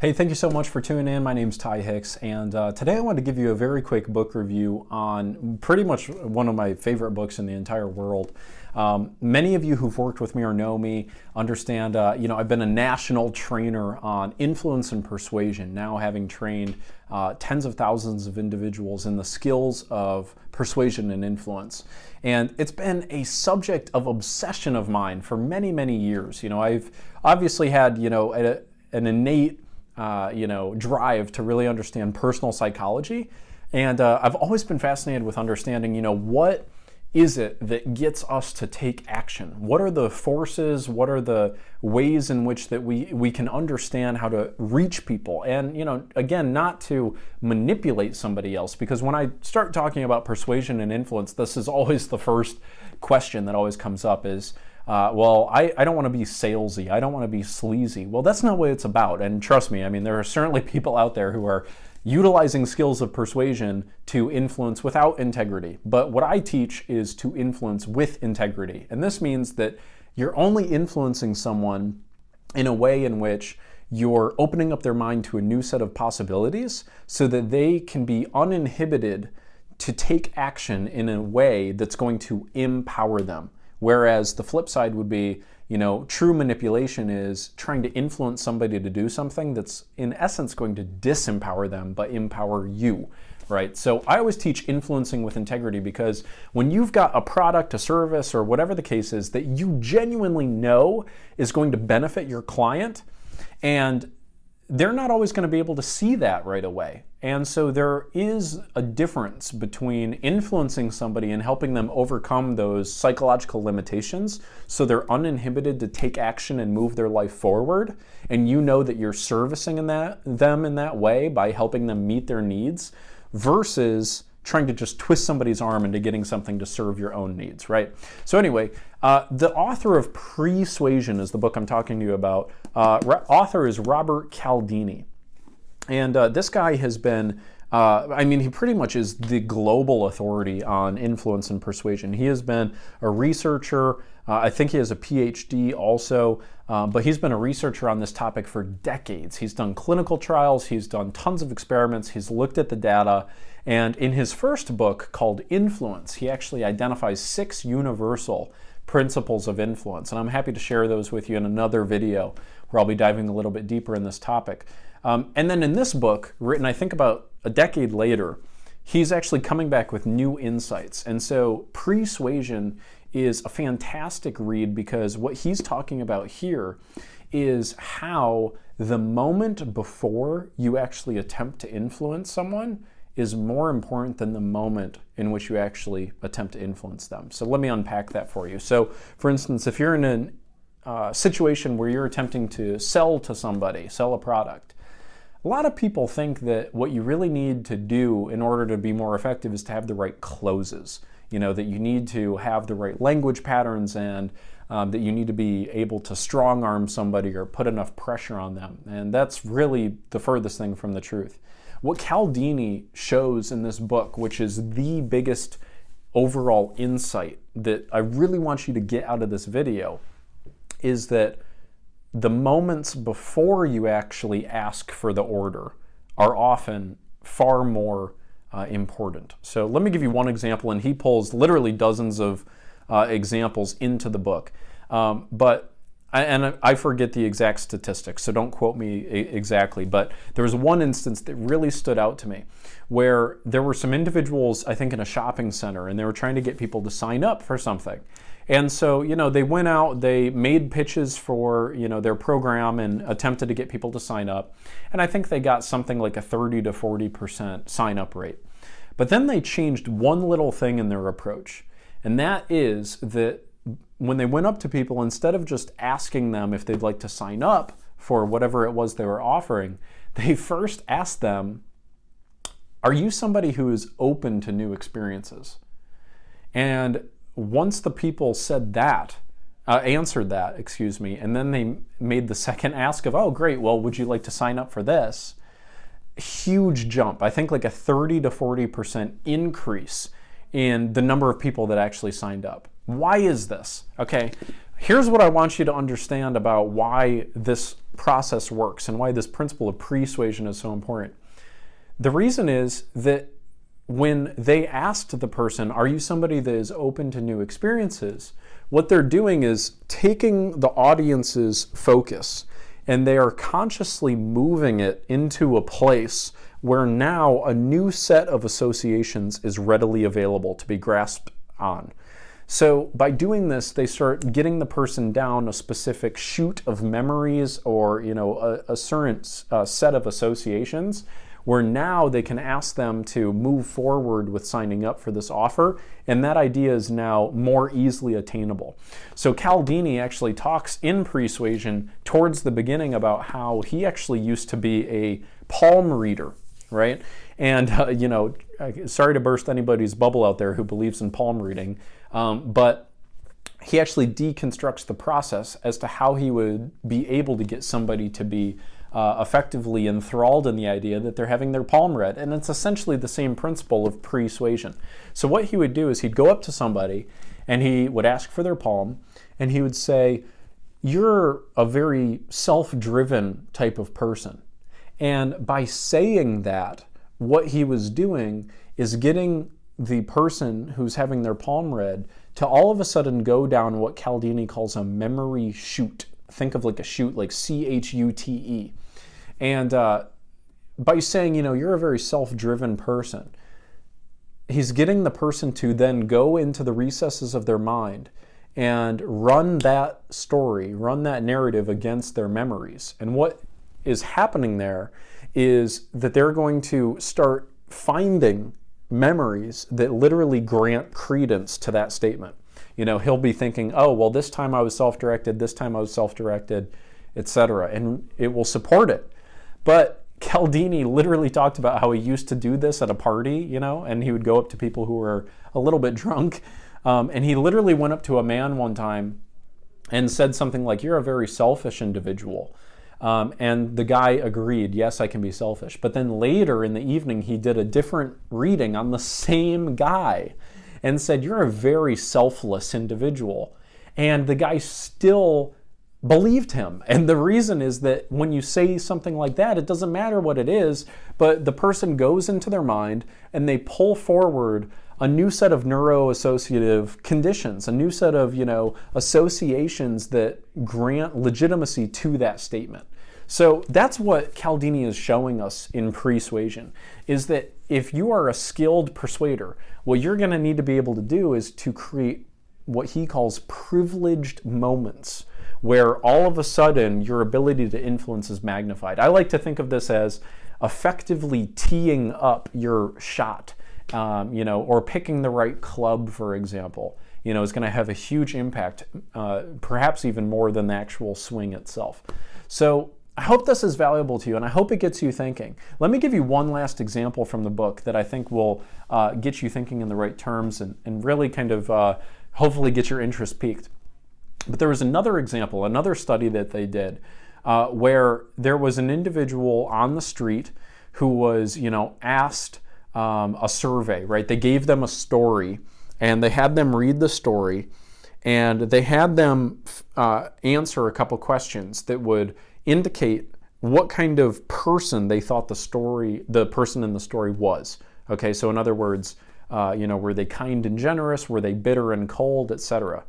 Hey, thank you so much for tuning in. My name's Ty Hicks, and today I want to give you a very quick book review on pretty much one of my favorite books in the entire world. Many of you who've worked with me or know me understand, I've been a national trainer on influence and persuasion, now having trained tens of thousands of individuals in the skills of persuasion and influence. And it's been a subject of obsession of mine for many, many years. I've obviously had, an innate drive to really understand personal psychology. And I've always been fascinated with understanding, what is it that gets us to take action? What are the forces? What are the ways in which that we can understand how to reach people? And, again, not to manipulate somebody else, because when I start talking about persuasion and influence, this is always the first question that always comes up is, I don't want to be salesy. I don't want to be sleazy. Well, that's not what it's about. And trust me, there are certainly people out there who are utilizing skills of persuasion to influence without integrity. But what I teach is to influence with integrity. And this means that you're only influencing someone in a way in which you're opening up their mind to a new set of possibilities so that they can be uninhibited to take action in a way that's going to empower them. Whereas the flip side would be, true manipulation is trying to influence somebody to do something that's in essence going to disempower them, but empower you, right? So I always teach influencing with integrity, because when you've got a product, a service, or whatever the case is that you genuinely know is going to benefit your client, and they're not always going to be able to see that right away. And so there is a difference between influencing somebody and helping them overcome those psychological limitations so they're uninhibited to take action and move their life forward, and you know that you're servicing them in that way by helping them meet their needs, versus trying to just twist somebody's arm into getting something to serve your own needs, right? So anyway, the author of Pre-Suasion is the book I'm talking to you about. Author is Robert Cialdini. And this guy has been, he pretty much is the global authority on influence and persuasion. He has been a researcher. I think he has a PhD also, but he's been a researcher on this topic for decades. He's done clinical trials. He's done tons of experiments. He's looked at the data. And in his first book called Influence, he actually identifies 6 universal principles of influence. And I'm happy to share those with you in another video where I'll be diving a little bit deeper in this topic. And then in this book, written I think about a decade later, he's actually coming back with new insights. And so Pre-Suasion is a fantastic read, because what he's talking about here is how the moment before you actually attempt to influence someone is more important than the moment in which you actually attempt to influence them. So let me unpack that for you. So for instance, if you're in a situation where you're attempting to sell to somebody, sell a product, a lot of people think that what you really need to do in order to be more effective is to have the right closes. That you need to have the right language patterns, and that you need to be able to strong arm somebody or put enough pressure on them. And that's really the furthest thing from the truth. What Cialdini shows in this book, which is the biggest overall insight that I really want you to get out of this video, is that the moments before you actually ask for the order are often far more important. So let me give you one example, and he pulls literally dozens of examples into the book. But I forget the exact statistics, so don't quote me exactly, but there was one instance that really stood out to me where there were some individuals, I think in a shopping center, and they were trying to get people to sign up for something. And so, they went out, they made pitches for, their program and attempted to get people to sign up. And I think they got something like a 30 to 40% sign up rate. But then they changed one little thing in their approach. And that is that when they went up to people, instead of just asking them if they'd like to sign up for whatever it was they were offering, they first asked them, are you somebody who is open to new experiences? And once the people said that, answered that, and then they made the second ask of, oh great, well would you like to sign up for this? Huge jump, I think like a 30 to 40% increase in the number of people that actually signed up. Why is this? Okay, Here's what I want you to understand about why this process works and why this principle of pre-suasion is so important. The reason is that when they asked the person, are you somebody that is open to new experiences? What they're doing is taking the audience's focus and they are consciously moving it into a place where now a new set of associations is readily available to be grasped on. So by doing this, they start getting the person down a specific chute of memories or a certain set of associations where now they can ask them to move forward with signing up for this offer, and that idea is now more easily attainable. So Cialdini actually talks in Pre-Suasion towards the beginning about how he actually used to be a palm reader, right? And, sorry to burst anybody's bubble out there who believes in palm reading, but he actually deconstructs the process as to how he would be able to get somebody to be effectively enthralled in the idea that they're having their palm read. And it's essentially the same principle of Pre-Suasion. So what he would do is he'd go up to somebody and he would ask for their palm and he would say, you're a very self-driven type of person. And by saying that, what he was doing is getting the person who's having their palm read to all of a sudden go down what Cialdini calls a memory chute. Think of like a chute, like C-H-U-T-E. And by saying, you're a very self-driven person, he's getting the person to then go into the recesses of their mind and run that story, run that narrative against their memories. And what is happening there is that they're going to start finding memories that literally grant credence to that statement. He'll be thinking, oh, well, this time I was self-directed, etc., and it will support it. But Cialdini literally talked about how he used to do this at a party, and he would go up to people who were a little bit drunk, and he literally went up to a man one time and said something like, you're a very selfish individual. And the guy agreed, yes, I can be selfish. But then later in the evening, he did a different reading on the same guy and said, you're a very selfless individual. And the guy still believed him. And the reason is that when you say something like that, it doesn't matter what it is, but the person goes into their mind and they pull forward a new set of neuroassociative conditions, a new set of, associations that grant legitimacy to that statement. So that's what Cialdini is showing us in Pre-Suasion, is that if you are a skilled persuader, what you're going to need to be able to do is to create what he calls privileged moments, where all of a sudden your ability to influence is magnified. I like to think of this as effectively teeing up your shot, or picking the right club, for example, is going to have a huge impact, perhaps even more than the actual swing itself. So I hope this is valuable to you, and I hope it gets you thinking. Let me give you one last example from the book that I think will get you thinking in the right terms and really kind of hopefully get your interest piqued. But there was another example, another study that they did where there was an individual on the street who was, asked a survey, right? They gave them a story and they had them read the story and they had them answer a couple questions that would indicate what kind of person they thought the person in the story was. Okay, so in other words, were they kind and generous? Were they bitter and cold, etc.?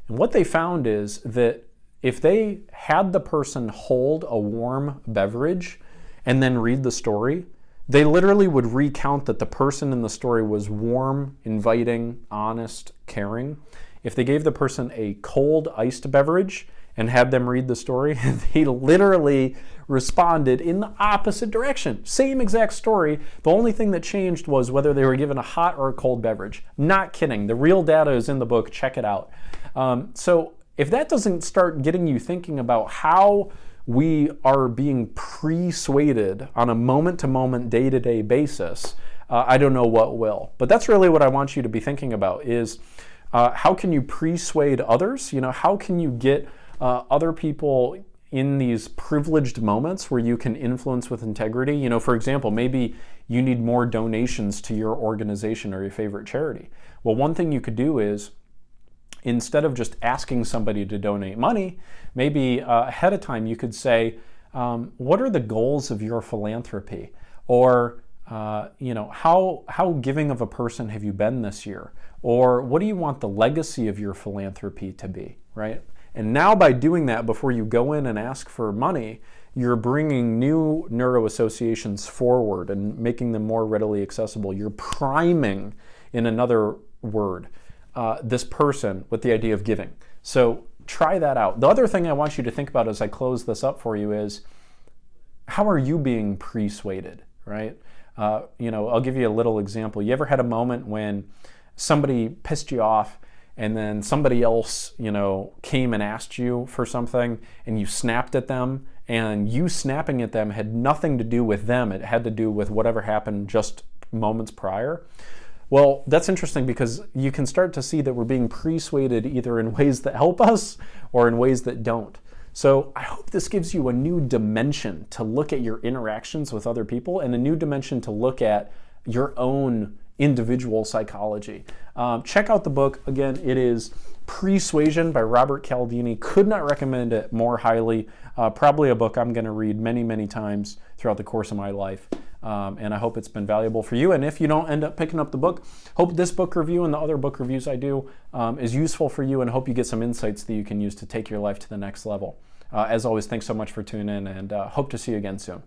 And what they found is that if they had the person hold a warm beverage and then read the story, they literally would recount that the person in the story was warm, inviting, honest, caring. If they gave the person a cold iced beverage and had them read the story, they literally responded in the opposite direction. Same exact story. The only thing that changed was whether they were given a hot or a cold beverage. Not kidding. The real data is in the book. Check it out. So if that doesn't start getting you thinking about how we are being persuaded on a moment-to-moment, day-to-day basis, I don't know what will. But that's really what I want you to be thinking about is how can you persuade others? How can you get other people in these privileged moments where you can influence with integrity? For example, maybe you need more donations to your organization or your favorite charity. Well, one thing you could do is instead of just asking somebody to donate money, maybe ahead of time you could say, what are the goals of your philanthropy? Or how giving of a person have you been this year? Or what do you want the legacy of your philanthropy to be, right? And now by doing that, before you go in and ask for money, you're bringing new neuro associations forward and making them more readily accessible. You're priming, in another word, this person with the idea of giving. So try that out. The other thing I want you to think about as I close this up for you is, how are you being persuaded, right? I'll give you a little example. You ever had a moment when somebody pissed you off and then somebody else, came and asked you for something and you snapped at them, and you snapping at them had nothing to do with them. It had to do with whatever happened just moments prior. Well, that's interesting because you can start to see that we're being persuaded either in ways that help us or in ways that don't. So I hope this gives you a new dimension to look at your interactions with other people and a new dimension to look at your own individual psychology. Check out the book. Again, it is Pre-Suasion by Robert Cialdini. Could not recommend it more highly. Probably a book I'm going to read many, many times throughout the course of my life. And I hope it's been valuable for you. And if you don't end up picking up the book, hope this book review and the other book reviews I do is useful for you, and hope you get some insights that you can use to take your life to the next level. As always, thanks so much for tuning in, and hope to see you again soon.